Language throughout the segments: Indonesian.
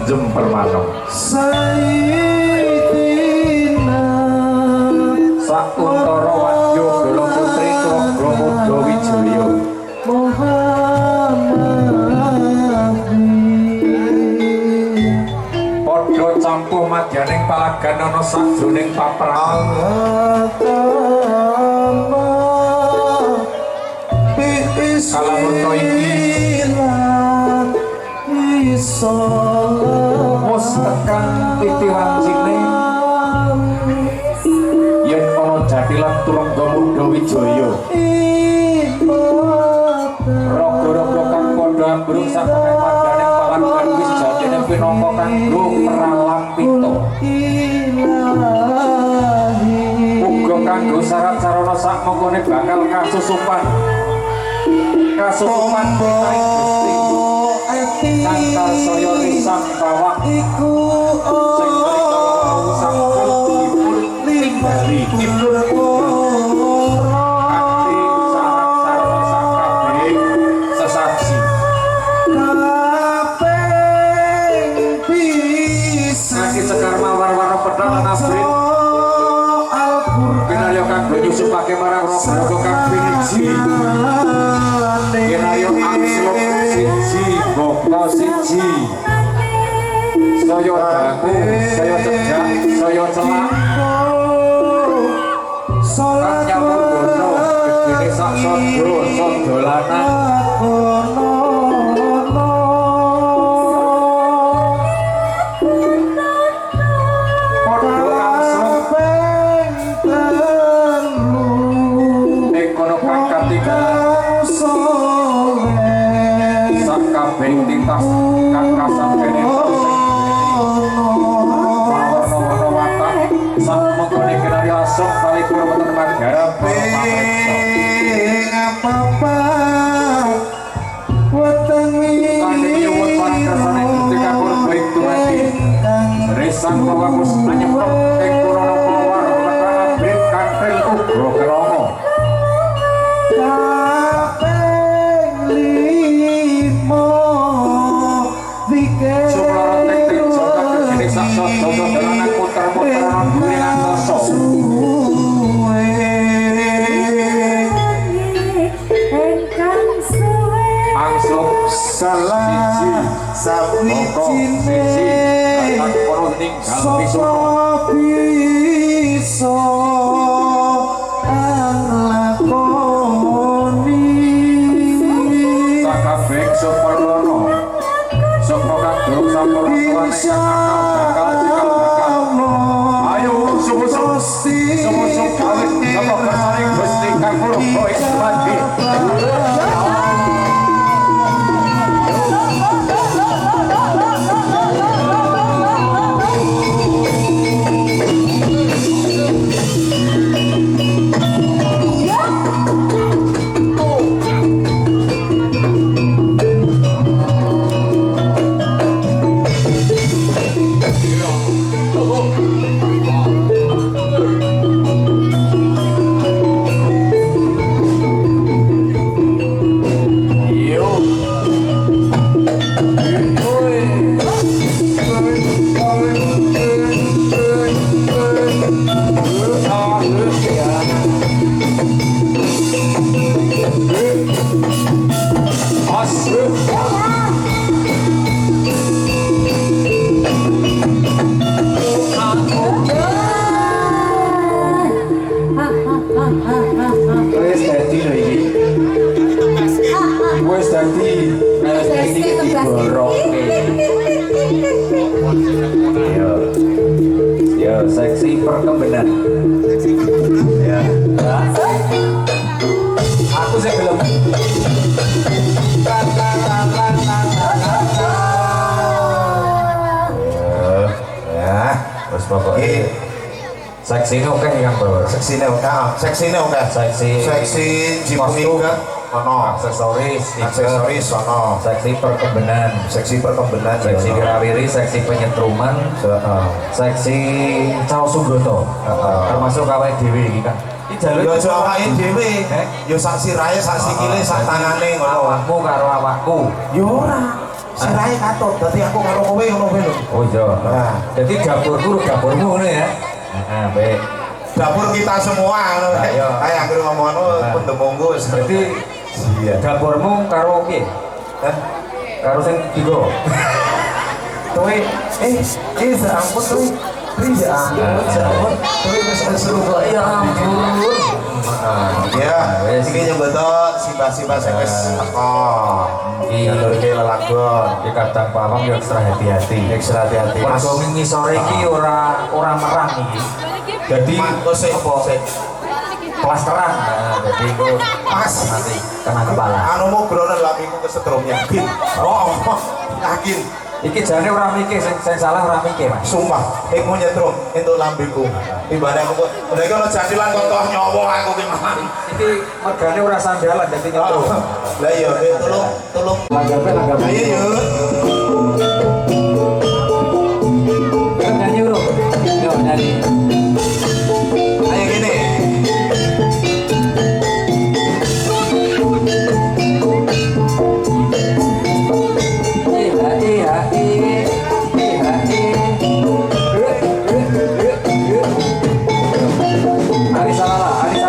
Jem Permano Sayyidina Sakuntara Wadya Bala Putri Traga Muda Wijaya padha campuh madyaning palagan ana sajroning paprangan kalamunta iki mus tekan titi wancine yen ana jatilan Turangga Muda Wijaya raga-raga kang padha ambruk sapekan madyaning palagan wis jatine pinangka kanggo pralampita uga kanggo syarat sarana sakmengkone bakal kasusupan Kantar saya risang bawah iku sing mriko sampun dipun limbali dipun kanthi syarat sakabeh sesaji kaping bisa nasi sekar mawar warna pedang lan abrit Al-Qur'an kanggo nyusupake marang raga kang piniji Ayo angslok siji boko siji saya daku saya cegak saya celak kan nyambung dono gedene sak sodo sodolanan padha angslok ning kono kang katingal kabeh tintas kang kasambene warna-warna watak sak mengkone kenari asok kali kurweten magara apa-apa weteng iki nyuwun pangersane ketika baik tumati resang bawamus anyeprok ing korona mawar perkara brit kantel uga kerono dolanan puter-puteran dengan doso angslok salah sawijine kang para ninggal bisa lakoni sakabeh saparana sapa kadung sampara bakal ayo sumur-sumur kawit sapa kersane Gusti kang purba ing mati seksi perkembangan ya aku sih belum ya terus pokoknya seksi ini oke kan bro seksi ini oke seksi jipunika ono aksesoris ono seksi perkebunan seksi wirawiri seksi penyetruman seksi caos sugoto termasuk kawet dewi iki kan jalur yo aja awake dhewe yo sak sirahe sak sikile sak tangane ngono awakmu karo awakku yo ora sirahe katut dadi aku karo kowe ngono kowe lho. Oh iya. Nah, Jadi dapurmu ngono ya. Heeh, baik. dapur kita semua ngono. Kayak aku ngomong pendemongku wis. Berarti iya. dapurmu karo piye? Hah? Karo sing tiga. Kowe ampun kowe. Ya ampun. Kowe wis seru kok. Ya ampun. Ya, iki nyebeto simbah-simbah sing wis teko. Iya, nurke lelagon. Iki kadang pawang yo ekstra hati-hati. Ekstra hati-hati. Mergo ngisore iki ora merang iki. Jadi apa? Plasteran. Nah, jadi itu Pas nanti kena kepala. anu mau grono lamiku kesetrum yakin. Oh, yakin. Iki jane ora mikir sing salah ora mikir, Mas. Sumpah, mau nyetrum entuk lambiku. Timbane aku kok lha iki ana jantilan kok toh nyowo aku ki mah. Iki megane ora sandalan dadi nyetrum. Lah iya, tolong. Langgape. Ayo yuk. Kan nyanyi bro. Yo nyanyi. Ayo gini. Ari salah, yo.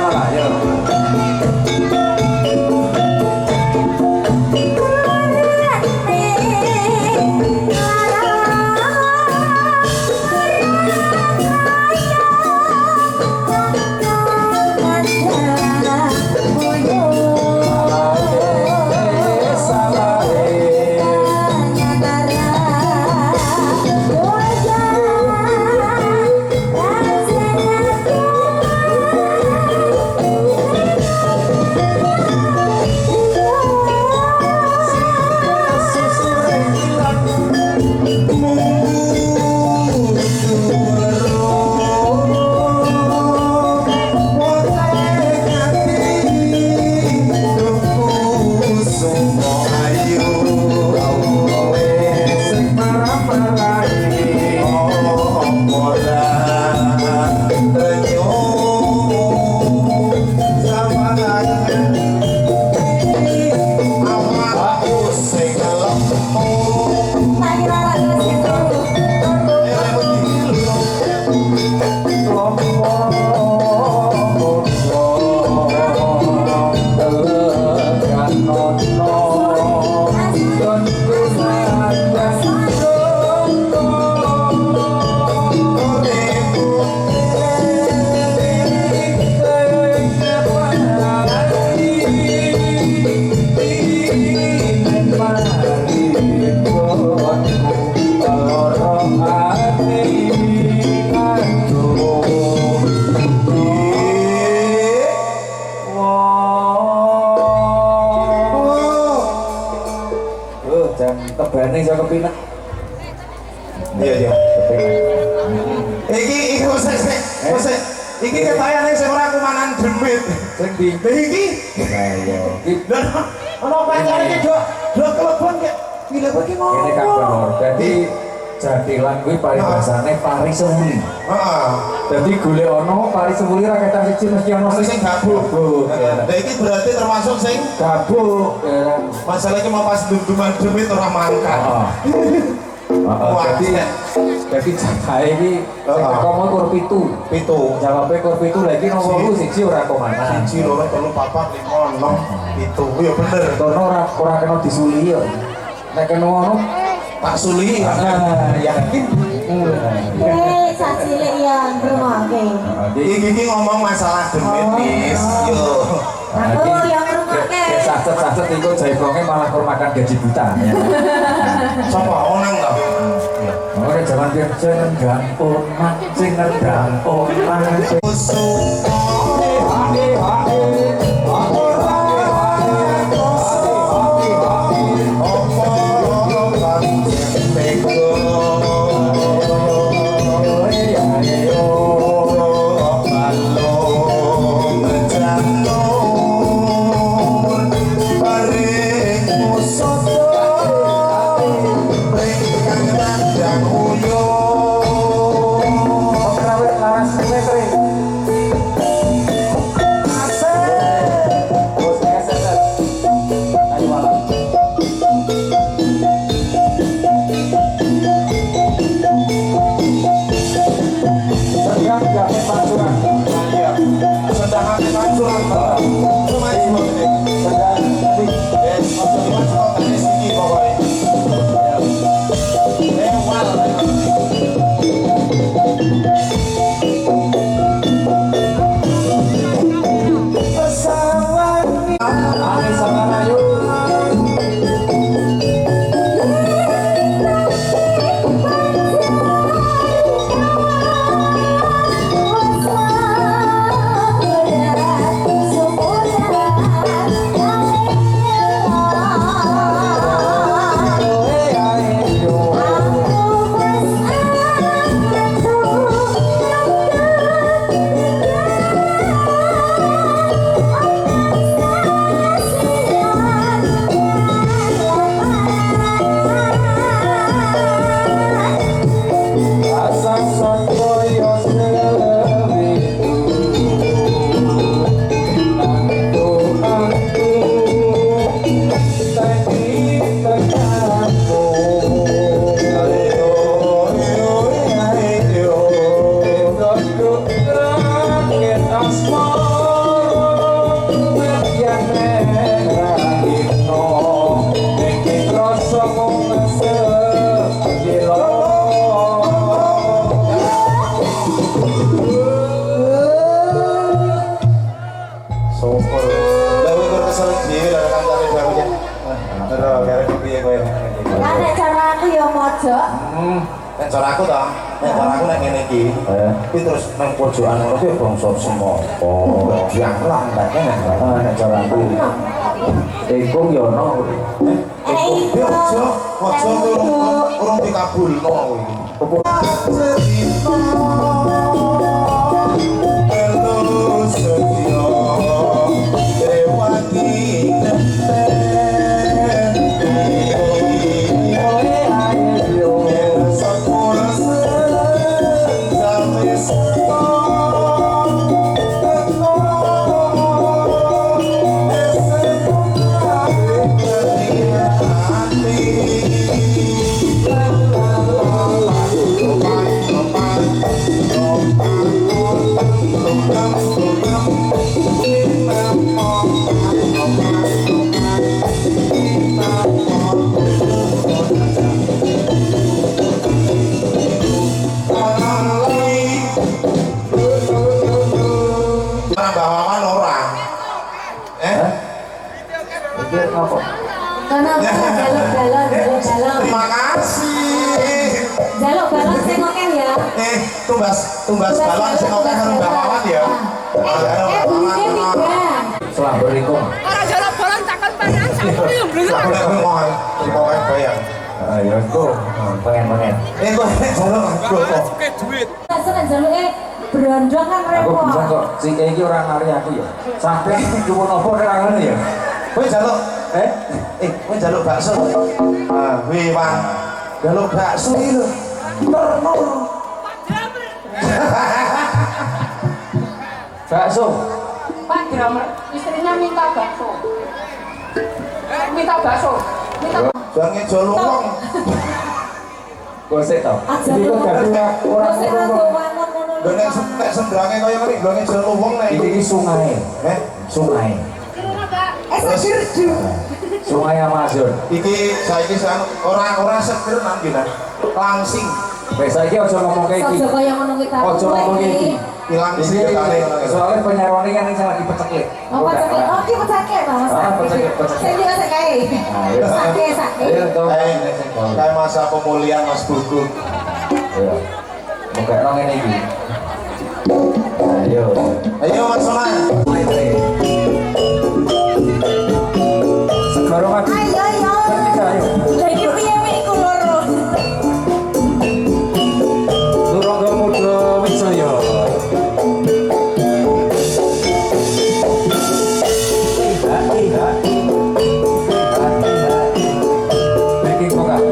Tebane iso kepinak. Iya. Iki mesti iki ketayane sing ora kumanan demit. Sing di Iki. Lah iya. Ono pancane iki do kelebon kek. Gila iki ngono. Ini kabar. Jadi jadilan kuwi paribasane pari sewuli. Heeh. Dadi golek ono pari sewuli ra ketan siji mesti ono Sing gabuk. Lah iki berarti termasuk sing gabuk. masalah iki mau pas dum-duman demit ora mangkat. Jadi jawabe iki teko mau kur 7. Jawabe kur 7 lagi nomor 1 siji ora komana. 1 2 3 4 5 6 7. Iya bener. Tono ora kena disuli yo. Nek kena ono Pak Suli. yakin. Sak cilik ya ngrungokke. Iki ngomong masalah demit wis. Yo. Aku yang ngrungokke. Sacet-sacet iku jaiponge malah kur makan gaji buta. Sapa onang ta? Ora jaman biyen jeneng gampun mancing gampun mancing. Asik. aja. Nek cara aku toh, nek cara aku nek ngene iki, iki terus nang pojokan ngono ki bangsa semapa. Dianglang tak kene. Nek cara aku. Tekung yo ono. Yo aja urung dikabulno aku iki. Karena jaluk Terima kasih. jaluk balon sing akeh ya. Tumbas balon sing akeh karo Mbak Wawan ya. Bunyinya tiga. Assalamualaikum. Orang jaluk balon takkan panas, aku yang beli. Aku nek mohon dipokoke bayang. Ya itu pengen. Kok jaluk kok. Pakai duit. Seneng jaluke brondong kan Aku repot. bisa kok. Si iki ora ngari aku ya. Sampai nyuwun apa ora ngono ya. Kowe jaluk kowe jaluk bakso. Ah, kuwi Bang. Jaluk bakso iki lho. Terno. Bakso. Pak Gramer, istrinya minta bakso. Minta bakso. Minta Jangan ngejol wong. Gosek to. Aja Iki kok dadi ora sing ngono. Lho nek sendrange kaya ngene, lho ngejol wong nek Iki sungai. Sungai. Serju. Sungai Amazon. iki saiki ora seger nang gina. Langsing Wes saiki aja ngomong kayak iki. Aja kaya ngono kita. Aja ngomong kayak iki. ilang Ini sekali. soalnya penyaruannya kan yang lagi peceklik. Oh, peceklik. Oh, ki peceklik to, Mas. Ah, peceklik. Sing dia sik kae. Ayo. Sake. Ayo to. Kayak masa pemulihan Mas Buku. Ayo. Buka nang ngene iki. Ayo. Ayo Mas Sona. Sekarang mati. Ayo. Ayo. Lagi piye mek iku loro. Durung muda Wisaya. Baking vokal.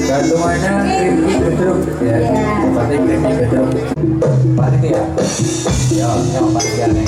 Gantungannya Krimi Gedruk ya. Berarti Krimi Gedruk. Panitia. Ya, sama panitia nih.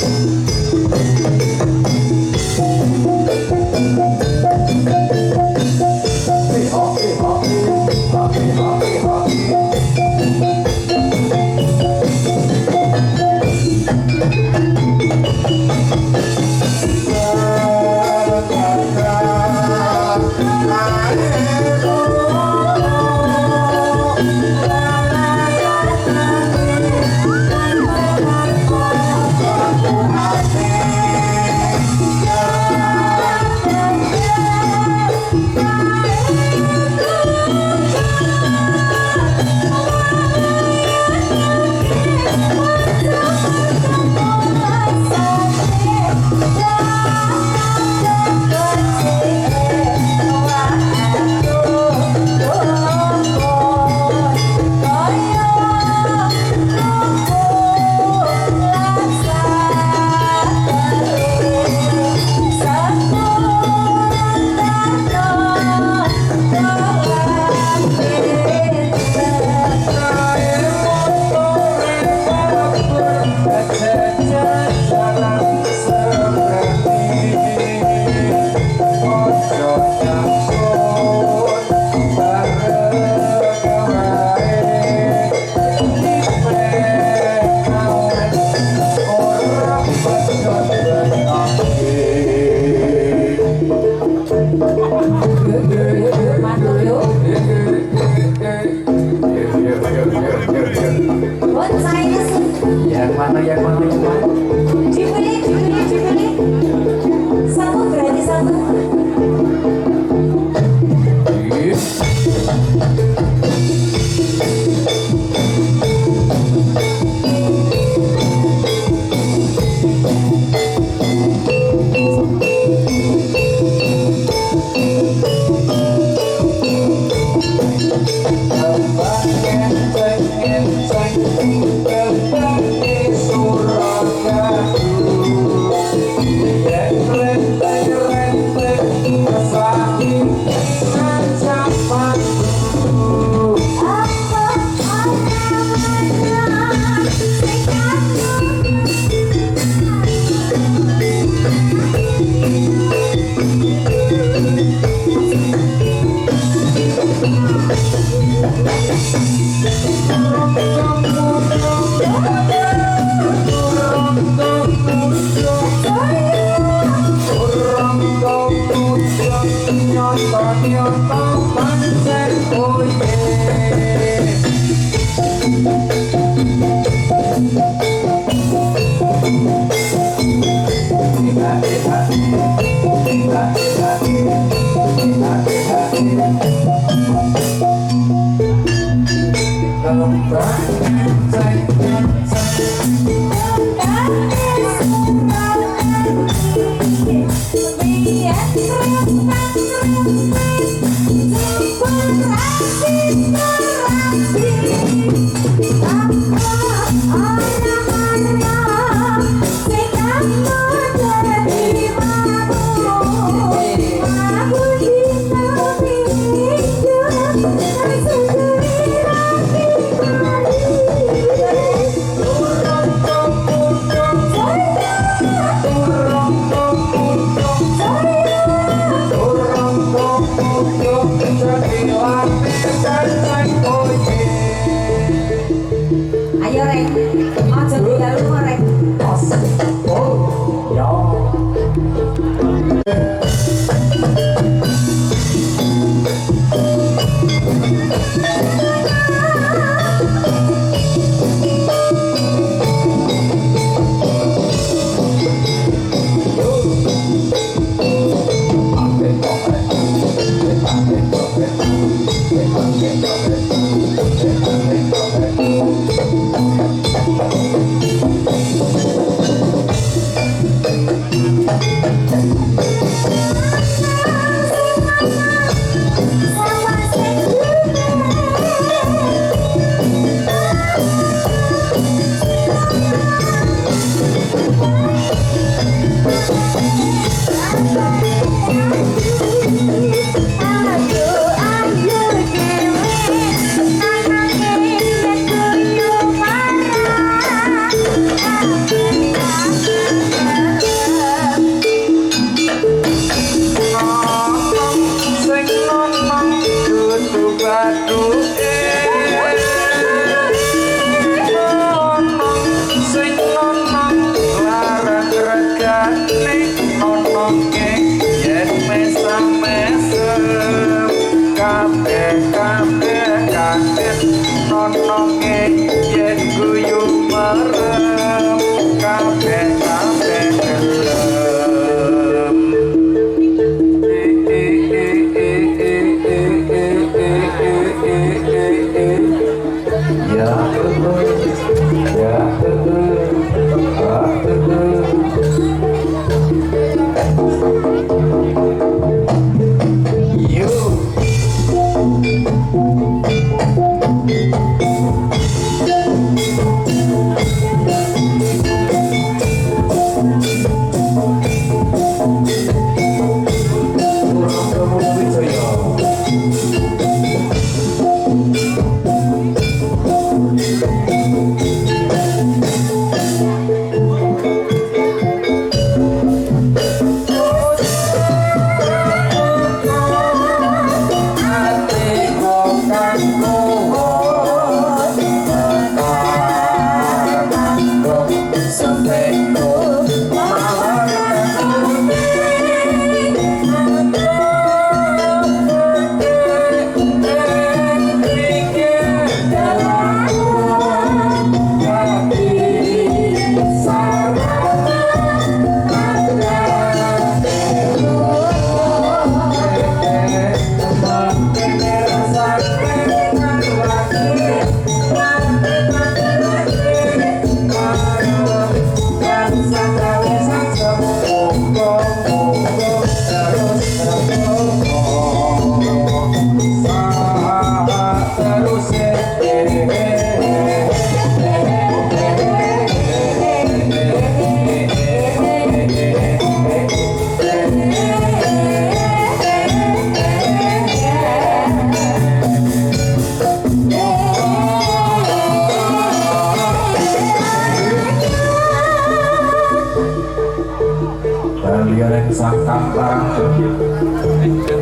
biarin sangkang barang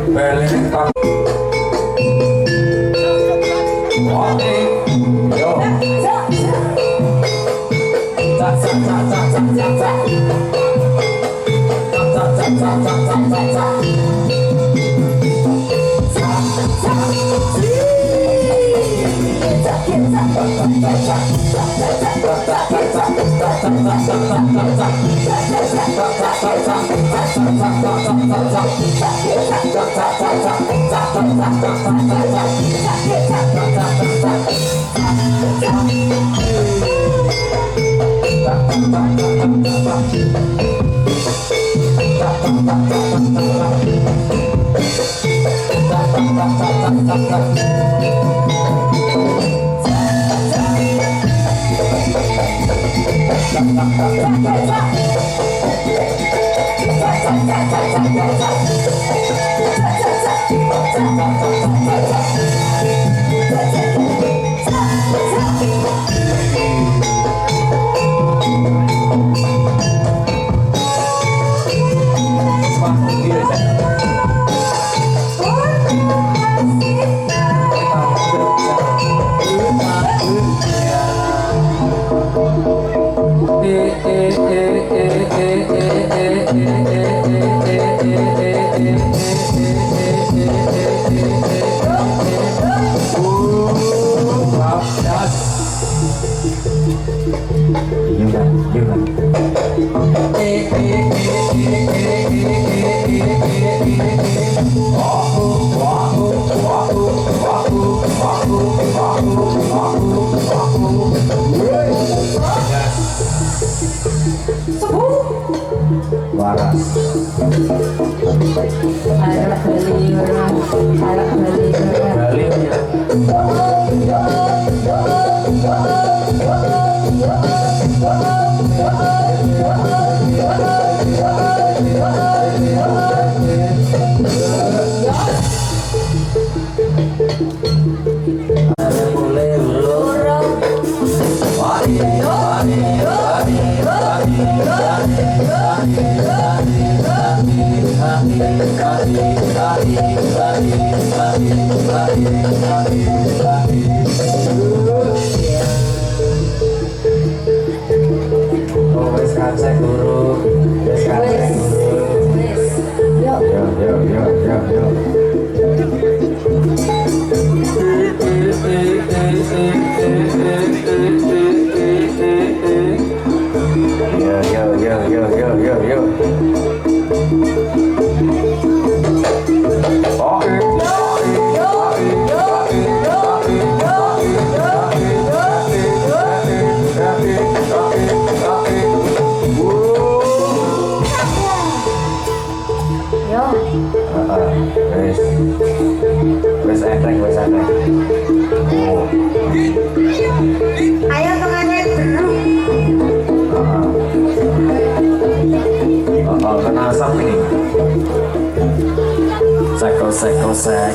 beli pak oke yo cak cak cak cak cak cak cak cak cak cak cak cak waras Ayo pengantin kena asap ini sek